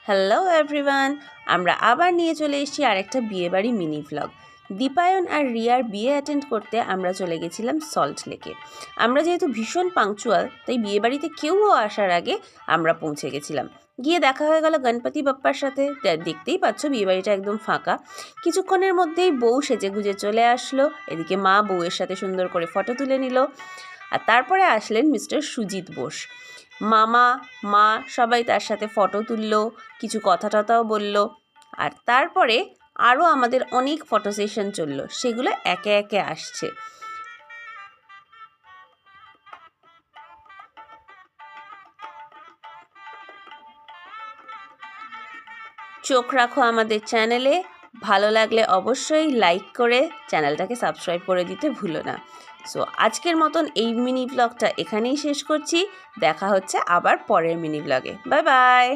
Hello everyone, আমরা আবার নিয়ে চলে এসেছি আরেকটা বিয়েবাড়ি মিনি ভ্লগ। দীপায়ন আর রিয়ার বিয়ে অ্যাটেন্ড করতে আমরা চলে গেছিলাম সল্ট লেকে। আমরা যেহেতু ভীষণ পাংচুয়াল, তাই বিয়েবাড়িতে কেউও আসার আগে আমরা পৌঁছে গেছিলাম। গিয়ে দেখা হয়ে গেল গণপতি বাপ্পার সাথে। দেখতেই পাচ্ছ বিয়েবাড়িটা একদম ফাঁকা। কিছুক্ষণের মধ্যেই বউ সেজে গুজে চলে আসলো। এদিকে মা বউয়ের সাথে সুন্দর করে ফটো তুলে নিল। আর তারপরে আসলেন মিস্টার সুজিত বোস। মামা, মা সবাই তার সাথে ফটো তুললো, কিছু কথা টথাও বললো। আর তারপরে আরও আমাদের অনেক ফটো সেশন চললো, সেগুলো একে একে আসছে। চোখ রাখো আমাদের চ্যানেলে, ভালো লাগলে অবশ্যই লাইক করে চ্যানেলটাকে সাবস্ক্রাইব করে দিতে ভুলো না। সো আজকের মতন এই মিনি ব্লগটা এখানেই শেষ করছি। দেখা হচ্ছে আবার পরের মিনি ব্লগে। Bye bye.